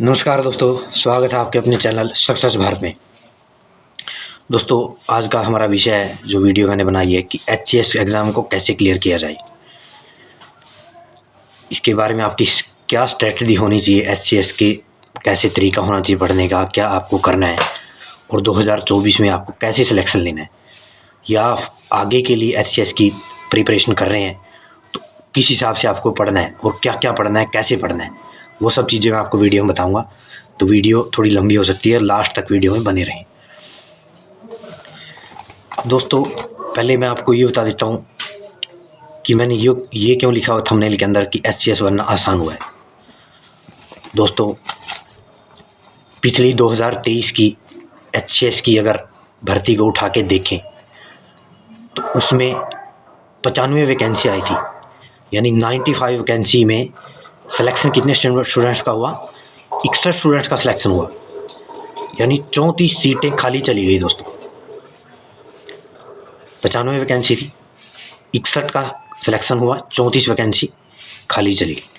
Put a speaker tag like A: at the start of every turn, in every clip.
A: नमस्कार दोस्तों, स्वागत है आपके अपने चैनल सक्सेस भारत में। दोस्तों, आज का हमारा विषय है, जो वीडियो मैंने बनाई है कि एचसीएस एग्ज़ाम को कैसे क्लियर किया जाए। इसके बारे में आपकी क्या स्ट्रेटजी होनी चाहिए, एचसीएस के कैसे तरीका होना चाहिए पढ़ने का, क्या आपको करना है और 2024 में आपको कैसे सिलेक्शन लेना है, या आप आगे के लिए एचसीएस की प्रिपरेशन कर रहे हैं तो किस हिसाब से आपको पढ़ना है और क्या क्या पढ़ना है, कैसे पढ़ना है, वो सब चीज़ें मैं आपको वीडियो में बताऊंगा। तो वीडियो थोड़ी लंबी हो सकती है, लास्ट तक वीडियो में बने रहें। अब दोस्तों, पहले मैं आपको ये बता देता हूँ कि मैंने ये क्यों लिखा हुआ थंबनेल के अंदर कि एचसीएस बनना आसान हुआ है। दोस्तों, पिछली 2023 की एचसीएस की अगर भर्ती को उठा के देखें तो उसमें 95 वैकेंसी आई थी, यानी 95 वैकेंसी में सिलेक्शन कितने स्टूडेंट्स का हुआ? 61 स्टूडेंट्स का सिलेक्शन हुआ, यानी 34 सीटें खाली चली गई। दोस्तों, 95 वैकेंसी थी, 61 का सिलेक्शन हुआ, 34 वैकेंसी खाली चली गई।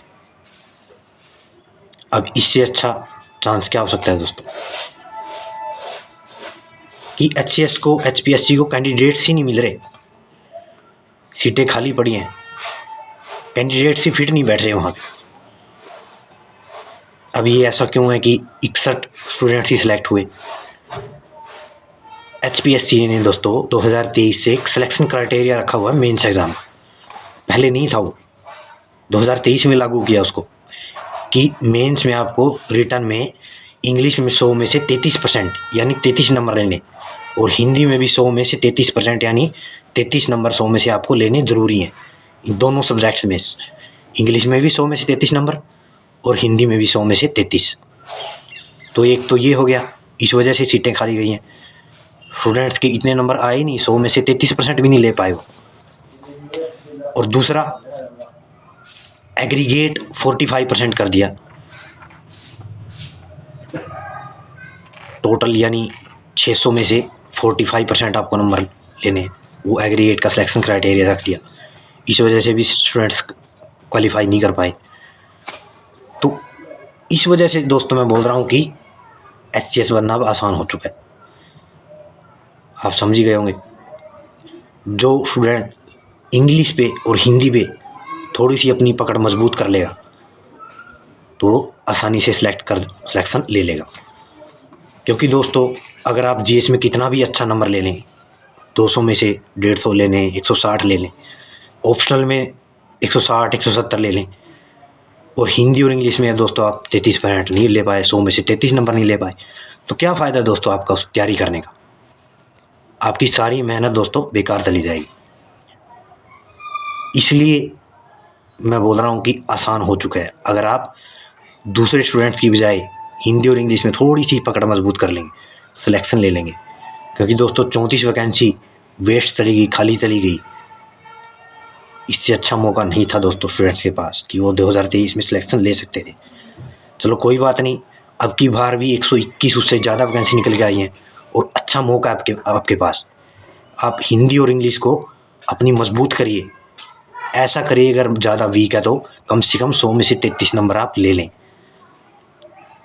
A: अब इससे अच्छा चांस क्या हो सकता है दोस्तों कि एचसीएस को, एचपीएससी को कैंडिडेट्स ही नहीं मिल रहे, सीटें खाली पड़ी हैं, कैंडिडेट्स ही फिट नहीं बैठ रहे वहाँ पे। अब ये ऐसा क्यों है कि 61 स्टूडेंट्स ही सिलेक्ट हुए? एचपीएससी ने दोस्तों 2023 से एक सिलेक्शन क्राइटेरिया रखा हुआ है मेंस एग्ज़ाम, पहले नहीं था, वो 2023 में लागू किया उसको कि मेंस में आपको रिटर्न में इंग्लिश में 100 में से 33% यानी 33 नंबर लेने, और हिंदी में भी 100 में से 33% यानी 33 नंबर 100 में से आपको लेने ज़रूरी हैं। इन दोनों सब्जेक्ट्स में, इंग्लिश में भी 100 में से 33 नंबर और हिंदी में भी 100 में से 33। तो एक तो ये हो गया, इस वजह से सीटें खाली गई हैं। स्टूडेंट्स के इतने नंबर आए नहीं, 100 में से 33% भी नहीं ले पाए वो। और दूसरा, एग्रीगेट 45% कर दिया टोटल, यानी 600 में से 45% आपको नंबर लेने, वो एग्रीगेट का सिलेक्शन क्राइटेरिया रख दिया। इस वजह से भी स्टूडेंट्स क्वालिफाई नहीं कर पाए। तो इस वजह से दोस्तों मैं बोल रहा हूँ कि एचसीएस बनना अब आसान हो चुका है। आप समझ ही गए होंगे, जो स्टूडेंट इंग्लिश पे और हिंदी पे थोड़ी सी अपनी पकड़ मजबूत कर लेगा तो आसानी से सिलेक्शन ले लेगा। क्योंकि दोस्तों, अगर आप जीएस में कितना भी अच्छा नंबर ले लें, 200 में से 150 ले लें, 160 ले लें, ऑप्शनल में 160 170 ले लें, और हिंदी और इंग्लिश में दोस्तों आप 33% नहीं ले पाए, 100 में से 33 नंबर नहीं ले पाए, तो क्या फ़ायदा दोस्तों आपका उस तैयारी करने का? आपकी सारी मेहनत दोस्तों बेकार चली जाएगी। इसलिए मैं बोल रहा हूँ कि आसान हो चुका है। अगर आप दूसरे स्टूडेंट्स की बजाय हिंदी और इंग्लिश में थोड़ी सी पकड़ मजबूत कर लेंगे, सिलेक्शन ले लेंगे। क्योंकि दोस्तों 34 वैकेंसी वेस्ट चली गई, खाली चली गई। इससे अच्छा मौका नहीं था दोस्तों स्टूडेंट्स के पास कि वो 2023 में सिलेक्शन ले सकते थे। चलो कोई बात नहीं, अब की बार भी 121 उससे ज़्यादा वैकेंसी निकल के आई हैं और अच्छा मौका है आपके पास। आप हिंदी और इंग्लिश को अपनी मजबूत करिए। ऐसा करिए, अगर ज़्यादा वीक है तो कम से कम 100 में से 33 नंबर आप ले लें,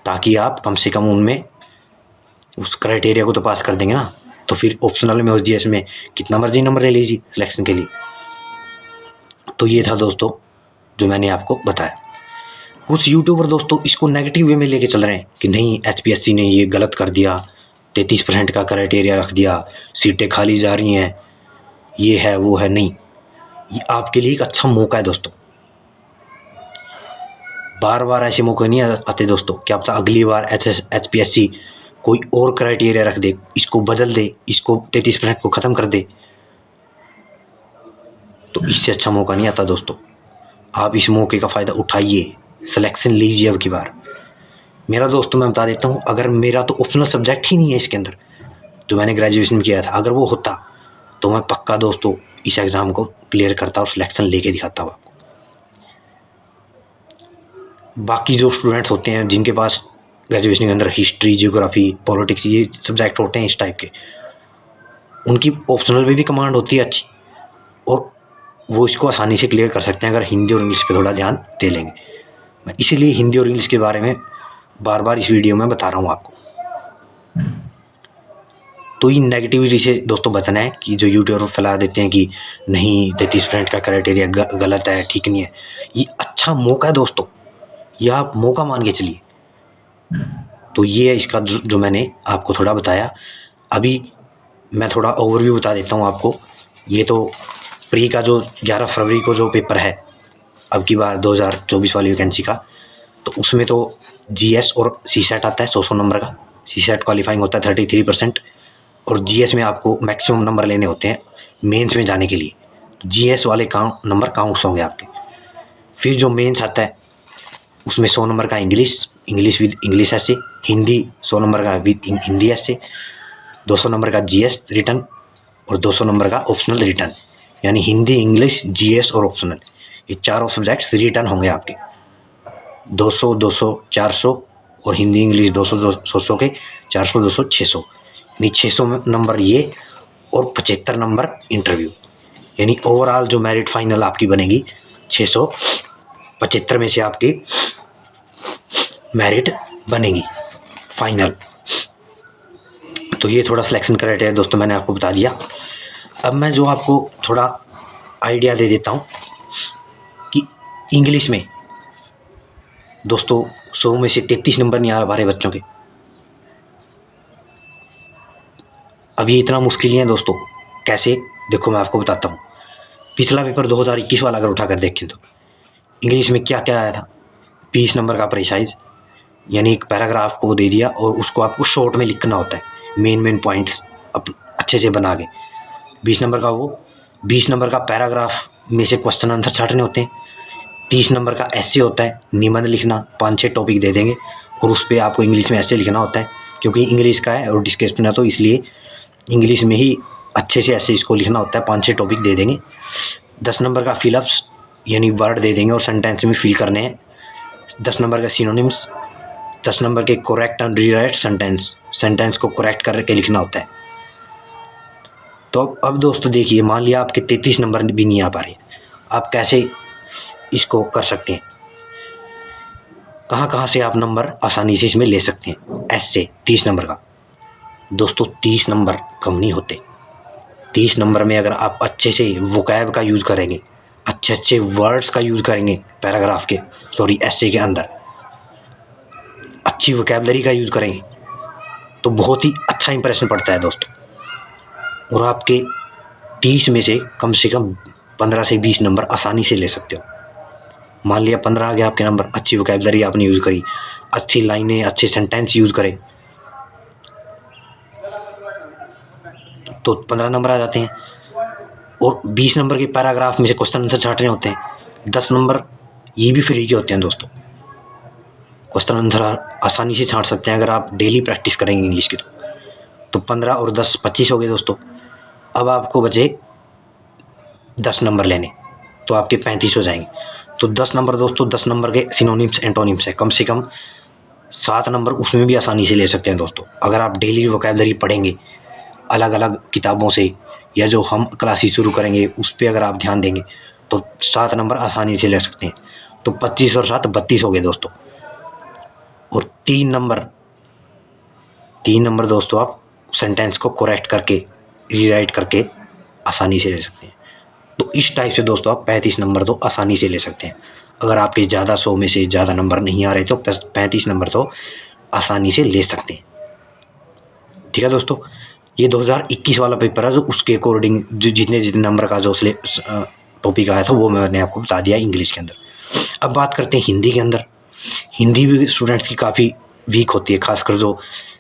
A: ताकि आप कम से कम उनमें उस क्राइटेरिया को तो पास कर देंगे ना। तो फिर ऑप्शनल में और जीएस में कितना मर्जी नंबर ले लीजिए सिलेक्शन के लिए। तो ये था दोस्तों जो मैंने आपको बताया। कुछ यूट्यूबर दोस्तों इसको नेगेटिव वे में लेके चल रहे हैं कि नहीं, एचपीएससी ने ये गलत कर दिया, 33% का क्राइटेरिया रख दिया, सीटें खाली जा रही हैं, ये है वो है। नहीं, ये आपके लिए एक अच्छा मौका है दोस्तों। बार बार ऐसे मौके नहीं आते दोस्तों। क्या पता अगली बार एचपीएससी कोई और क्राइटेरिया रख दे, इसको बदल दे, इसको 33% को ख़त्म कर दे, तो इससे अच्छा मौका नहीं आता दोस्तों। आप इस मौके का फ़ायदा उठाइए, सिलेक्शन लीजिए अब की बार। मेरा दोस्तों मैं बता देता हूँ, अगर मेरा तो ऑप्शनल सब्जेक्ट ही नहीं है इसके अंदर, जो मैंने ग्रेजुएशन में किया था, अगर वो होता तो मैं पक्का दोस्तों इस एग्ज़ाम को क्लियर करता और सिलेक्शन लेके दिखाता हूँ आपको। बाकी जो स्टूडेंट्स होते हैं जिनके पास ग्रेजुएशन के अंदर हिस्ट्री, जियोग्राफी, पॉलिटिक्स, ये सब्जेक्ट होते हैं इस टाइप के, उनकी ऑप्शनल में भी कमांड होती है अच्छी, और वो इसको आसानी से क्लियर कर सकते हैं अगर हिंदी और इंग्लिश पे थोड़ा ध्यान दे लेंगे। मैं इसीलिए हिंदी और इंग्लिश के बारे में बार बार इस वीडियो में बता रहा हूँ आपको। तो ये नेगेटिविटी से दोस्तों बचना है कि जो यूट्यूबर फैला देते हैं कि नहीं 33% का क्राइटेरिया गलत है, ठीक नहीं है। ये अच्छा मौका है दोस्तों, ये आप मौका मान के चलिए। तो ये है इसका जो मैंने आपको थोड़ा बताया। अभी मैं थोड़ा ओवरव्यू बता देता हूँ आपको। ये तो प्री का जो 11 फरवरी को जो पेपर है अब की बार 2024 वाली वैकेंसी का, तो उसमें तो जीएस और सीसेट आता है 100 नंबर का। सीसेट क्वालिफाइंग होता है 33% और जीएस में आपको मैक्सिमम नंबर लेने होते हैं मेंस में जाने के लिए। तो जीएस वाले नंबर काउंट्स होंगे आपके। फिर जो मेंस आता है उसमें 100 नंबर का इंग्लिश विद इंग्लिश ऐसे, हिंदी 100 नंबर का विद हिंदी ऐसे, 200 नंबर का जीएस रिटर्न और 200 नंबर का ऑप्शनल रिटर्न, यानी हिंदी, इंग्लिश, जीएस और ऑप्शनल, ये चारों सब्जेक्ट्स रिटर्न होंगे आपके। 200, 200, 400 और हिंदी इंग्लिश 200, 200 के 400, 200, 600, यानी 600 नंबर ये और 75 नंबर इंटरव्यू, यानी ओवरऑल जो मेरिट फाइनल आपकी बनेगी 675 में से आपकी मेरिट बनेगी फाइनल। तो ये थोड़ा सिलेक्शन क्राइटेरिया दोस्तों मैंने आपको बता दिया। अब मैं जो आपको थोड़ा आइडिया दे देता हूँ कि इंग्लिश में दोस्तों 100 में से 33 नंबर नहीं आ पा रहे बच्चों के। अब ये इतना मुश्किल ही है दोस्तों, कैसे देखो मैं आपको बताता हूँ। पिछला पेपर 2021 वाला अगर उठा कर देखें तो इंग्लिश में क्या क्या आया था। 20 नंबर का प्रिसाइज, यानी एक पैराग्राफ को दे दिया और उसको आपको शॉर्ट में लिखना होता है, मेन पॉइंट्स अच्छे से बना के। 20 नंबर का वो 20 नंबर का पैराग्राफ में से क्वेश्चन आंसर छाटने होते हैं। 30 नंबर का ऐसे होता है, निबंध लिखना, 5-6 टॉपिक दे देंगे और उस पर आपको इंग्लिश में ऐसे लिखना होता है, क्योंकि इंग्लिश का है और डिस्कशन है तो इसलिए इंग्लिश में ही अच्छे से ऐसे इसको लिखना होता है। 5-6 टॉपिक दे देंगे। 10 नंबर का फिलअप्स, यानी वर्ड दे देंगे और सेंटेंस में फिल करने हैं। 10 नंबर का सिनोनिम्स, 10 नंबर के करेक्ट एंड रीराइट सेंटेंस को करेक्ट करके लिखना होता है। तो अब दोस्तों देखिए, मान लिया आपके 33 नंबर भी नहीं आ पा रहे, आप कैसे इसको कर सकते हैं, कहाँ से आप नंबर आसानी से इसमें ले सकते हैं। ऐसे 30 नंबर का दोस्तों 30 नंबर कम नहीं होते। 30 नंबर में अगर आप अच्छे से वोकैब का यूज़ करेंगे, अच्छे वर्ड्स का यूज़ करेंगे पैराग्राफ के ऐसे के अंदर, अच्छी वोकैबलरी का यूज़ करेंगे तो बहुत ही अच्छा इंप्रेशन पड़ता है दोस्तों। और आपके 30 में से कम 15 से 20 नंबर आसानी से ले सकते हो। मान लिया 15 आ गया आपके नंबर, अच्छी वोकैबलरी आपने यूज़ करी, अच्छी लाइनें, अच्छे सेंटेंस यूज़ करें तो 15 नंबर आ जाते हैं। और 20 नंबर के पैराग्राफ में से क्वेश्चन आंसर छाटने होते हैं। 10 नंबर ये भी फ्री के होते हैं दोस्तों, क्वेश्चन आंसर आसानी से छाट सकते हैं अगर आप डेली प्रैक्टिस करेंगे इंग्लिश की। तो 15 और 10 25 हो गए दोस्तों। अब आपको बचे 10 नंबर लेने, तो आपके 35 हो जाएंगे। तो 10 नंबर दोस्तों, 10 नंबर के सिनोनिम्स एंटोनिम्स है, कम से कम 7 नंबर उसमें भी आसानी से ले सकते हैं दोस्तों। अगर आप डेली वोकैबलरी पढ़ेंगे अलग अलग किताबों से, या जो हम क्लासेस शुरू करेंगे उस पर अगर आप ध्यान देंगे तो 7 नंबर आसानी से ले सकते हैं। तो 25 और 7 32 हो गए दोस्तों। और 3 नंबर दोस्तों आप सेंटेंस को करेक्ट करके रीराइट करके आसानी से ले सकते हैं। तो इस टाइप से दोस्तों आप 35 नंबर तो आसानी से ले सकते हैं। अगर आपके ज़्यादा 100 में से ज़्यादा नंबर नहीं आ रहे तो 35 नंबर तो आसानी से ले सकते हैं। ठीक है दोस्तों, ये 2021 वाला पेपर है, जो उसके अकॉर्डिंग जो जितने नंबर का जो टॉपिक आया था वो मैंने आपको बता दिया इंग्लिश के अंदर। अब बात करते हैं हिंदी के अंदर। हिंदी भी स्टूडेंट्स की काफ़ी वीक होती है, खासकर जो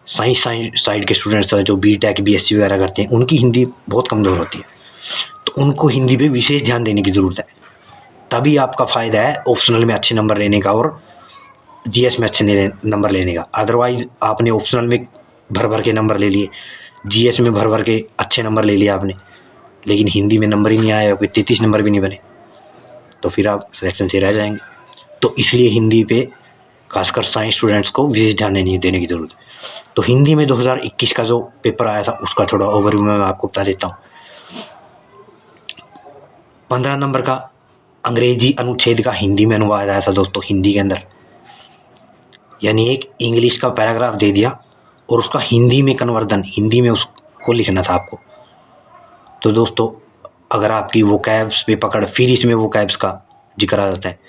A: साइंस साइड के स्टूडेंट्स हैं, जो बीटेक बीएससी वगैरह करते हैं, उनकी हिंदी बहुत कमज़ोर होती है। तो उनको हिंदी पे विशेष ध्यान देने की ज़रूरत है, तभी आपका फ़ायदा है ऑप्शनल में अच्छे नंबर लेने का और जीएस में अच्छे नंबर लेने का। अदरवाइज़ आपने ऑप्शनल में भर के नंबर ले लिए, जीएस में भर के अच्छे नंबर ले लिए आपने, लेकिन हिंदी में नंबर ही नहीं आया, कोई 33 नंबर भी नहीं बने, तो फिर आप सिलेक्शन से रह जाएंगे। तो इसलिए हिंदी पे खासकर साइंस स्टूडेंट्स को विशेष ध्यान देने की ज़रूरत है। तो हिंदी में 2021 का जो पेपर आया था उसका थोड़ा ओवरव्यू मैं आपको बता देता हूँ। 15 नंबर का अंग्रेजी अनुच्छेद का हिंदी में अनुवाद आया था दोस्तों, हिंदी के अंदर। यानी एक इंग्लिश का पैराग्राफ दे दिया और उसका हिंदी में कन्वर्जन, हिंदी में उसको लिखना था आपको। तो दोस्तों अगर आपकी वोकैब्स पे पकड़, फिर इसमें वोकैब्स का जिक्र आ जाता है,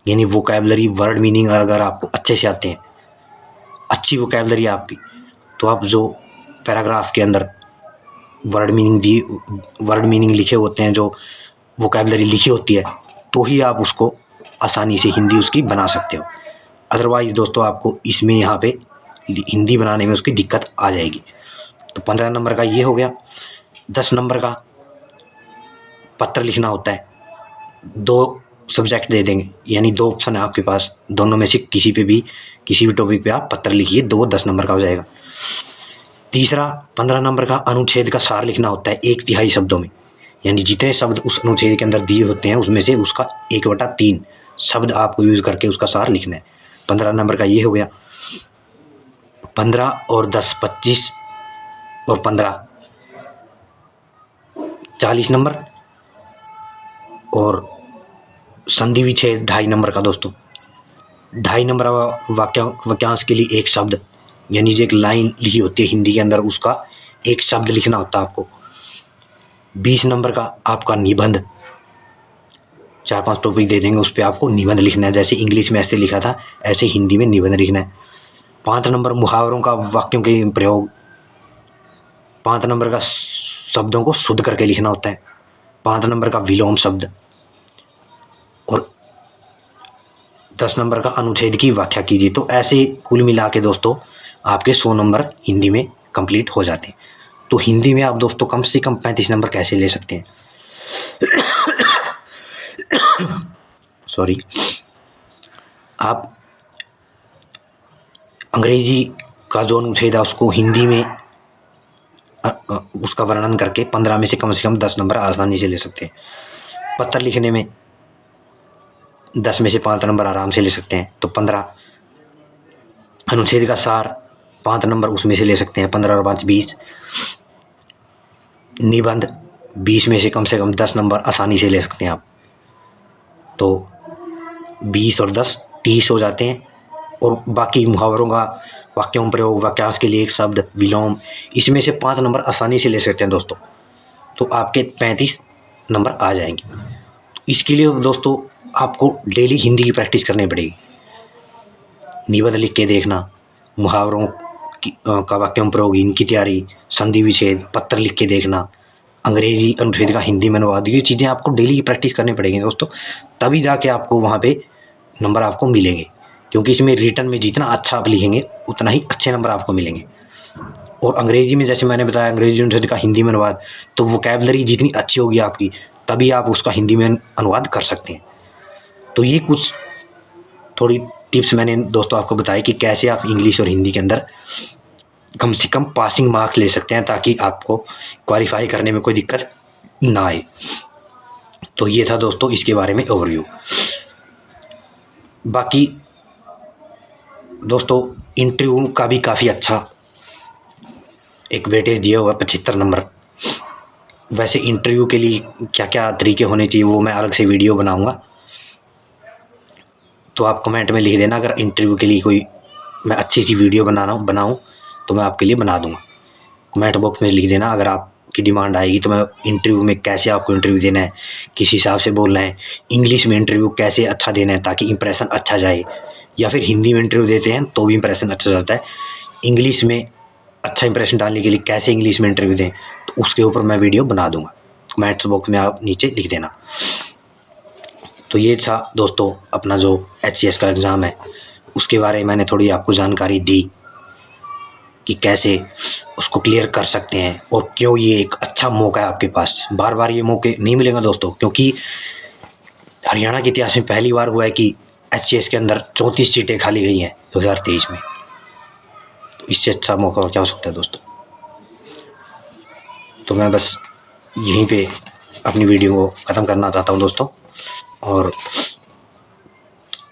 A: यानी वोकैबलरी, वर्ड मीनिंग अगर आपको अच्छे से आते हैं, अच्छी वोकैबलरी आपकी, तो आप जो पैराग्राफ के अंदर वर्ड मीनिंग लिखे होते हैं, जो वोकैबलरी लिखी होती है, तो ही आप उसको आसानी से हिंदी उसकी बना सकते हो। अदरवाइज़ दोस्तों आपको इसमें यहाँ पे हिंदी बनाने में उसकी दिक्कत आ जाएगी। तो 15 नंबर का ये हो गया। 10 नंबर का पत्र लिखना होता है। 2 सब्जेक्ट दे देंगे, यानी 2 ऑप्शन है आपके पास, दोनों में से किसी भी टॉपिक पे आप पत्र लिखिए, 10 नंबर का हो जाएगा। तीसरा 15 नंबर का अनुच्छेद का सार लिखना होता है 1/3 शब्दों में, यानी जितने शब्द उस अनुच्छेद के अंदर दिए होते हैं उसमें से उसका 1/3 शब्द आपको यूज़ करके उसका सार लिखना है। 15 नंबर का ये हो गया। 15 और 10 25 और 15 40 नंबर, और संधि विच्छेद 2.5 नंबर का दोस्तों। 2.5 नंबर वाक्यांश के लिए एक शब्द, यानी जो एक लाइन लिखी होती है हिंदी के अंदर, उसका एक शब्द लिखना होता है आपको। 20 नंबर का आपका निबंध, 4-5 टॉपिक दे देंगे, उस पर आपको निबंध लिखना है। जैसे इंग्लिश में ऐसे लिखा था, ऐसे हिंदी में निबंध लिखना है। 5 नंबर मुहावरों का वाक्यों के प्रयोग। 5 नंबर का शब्दों को शुद्ध करके लिखना होता है। 5 नंबर का विलोम शब्द, और 10 नंबर का अनुच्छेद की व्याख्या कीजिए। तो ऐसे कुल मिला के दोस्तों आपके 100 नंबर हिंदी में कंप्लीट हो जाते हैं। तो हिंदी में आप दोस्तों कम से कम 35 नंबर कैसे ले सकते हैं? सॉरी, आप अंग्रेजी का जो अनुच्छेद है उसको हिंदी में उसका वर्णन करके 15 में से कम 10 नंबर आसानी से ले सकते हैं। पत्र लिखने में 10 में से 5 नंबर आराम से ले सकते हैं। तो 15 अनुच्छेद का सार 5 नंबर उसमें से ले सकते हैं। 15 और 5 20। निबंध 20 में से कम 10 नंबर आसानी से ले सकते हैं आप। तो 20 और 10 30 हो जाते हैं। और बाकी मुहावरों का वाक्यों प्रयोग, वाक्यांश के लिए एक शब्द, विलोम, इसमें से 5 नंबर आसानी से ले सकते हैं दोस्तों। तो आपके 35 नंबर आ जाएंगे। तो इसके लिए दोस्तों आपको डेली हिंदी की प्रैक्टिस करनी पड़ेगी। निबंध लिख के देखना, मुहावरों का वाक्यों प्रयोग, इनकी तैयारी, संधि विच्छेद, पत्र लिख के देखना, अंग्रेजी अनुच्छेद का हिंदी में अनुवाद, ये चीज़ें आपको डेली की प्रैक्टिस करनी पड़ेगी दोस्तों। तभी जाके आपको वहाँ पे नंबर आपको मिलेंगे, क्योंकि इसमें रिटन में जितना अच्छा आप लिखेंगे उतना ही अच्छे नंबर आपको मिलेंगे। और अंग्रेजी में जैसे मैंने बताया, अंग्रेजी अनुच्छेद का हिंदी में अनुवाद, तो वोकैबलरी जितनी अच्छी होगी आपकी, तभी आप उसका हिंदी में अनुवाद कर सकते हैं। तो ये कुछ थोड़ी टिप्स मैंने दोस्तों आपको बताई कि कैसे आप इंग्लिश और हिंदी के अंदर कम से कम पासिंग मार्क्स ले सकते हैं, ताकि आपको क्वालिफाई करने में कोई दिक्कत ना आए। तो ये था दोस्तों इसके बारे में ओवरव्यू। बाकी दोस्तों इंटरव्यू का भी काफ़ी अच्छा एक वेटेज दिया हुआ 75 नंबर। वैसे इंटरव्यू के लिए क्या क्या तरीके होने चाहिए वो मैं अलग से वीडियो बनाऊंगा, तो आप कमेंट में लिख देना। अगर इंटरव्यू के लिए कोई मैं अच्छी सी वीडियो बनाऊं तो मैं आपके लिए बना दूंगा। कमेंट बॉक्स में लिख देना अगर आपकी डिमांड आएगी तो मैं इंटरव्यू में कैसे आपको इंटरव्यू देना है, किस हिसाब से बोलना है, इंग्लिश में इंटरव्यू कैसे अच्छा देना है ताकि इंप्रेशन अच्छा जाए, या फिर हिंदी में इंटरव्यू देते हैं तो भी इंप्रेशन अच्छा जाता है, इंग्लिश में अच्छा इंप्रेशन डालने के लिए कैसे इंग्लिश में इंटरव्यू दें, तो उसके ऊपर मैं वीडियो बना दूंगा। कमेंट बॉक्स में आप नीचे लिख देना। तो ये था दोस्तों अपना जो HCS का एग्ज़ाम है उसके बारे में मैंने थोड़ी आपको जानकारी दी कि कैसे उसको क्लियर कर सकते हैं और क्यों ये एक अच्छा मौका है आपके पास। बार बार ये मौके नहीं मिलेंगे दोस्तों, क्योंकि हरियाणा के इतिहास में पहली बार हुआ है कि HCS के अंदर 34 सीटें खाली गई हैं 2023 में। तो इससे अच्छा मौका और क्या हो सकता है दोस्तों। तो मैं बस यहीं पे अपनी वीडियो को ख़त्म करना चाहता हूँ दोस्तों। और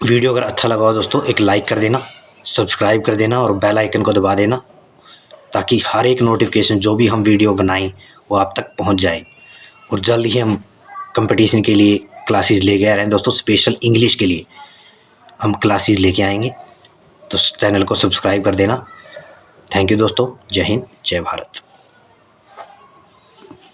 A: वीडियो अगर अच्छा लगा हो दोस्तों एक लाइक कर देना, सब्सक्राइब कर देना और बेल आइकन को दबा देना, ताकि हर एक नोटिफिकेशन जो भी हम वीडियो बनाएं वो आप तक पहुंच जाए। और जल्द ही हम कंपटीशन के लिए क्लासेस लेके आ रहे हैं दोस्तों, स्पेशल इंग्लिश के लिए हम क्लासेस लेके आएंगे। तो चैनल को सब्सक्राइब कर देना। थैंक यू दोस्तों, जय हिंद, जय भारत।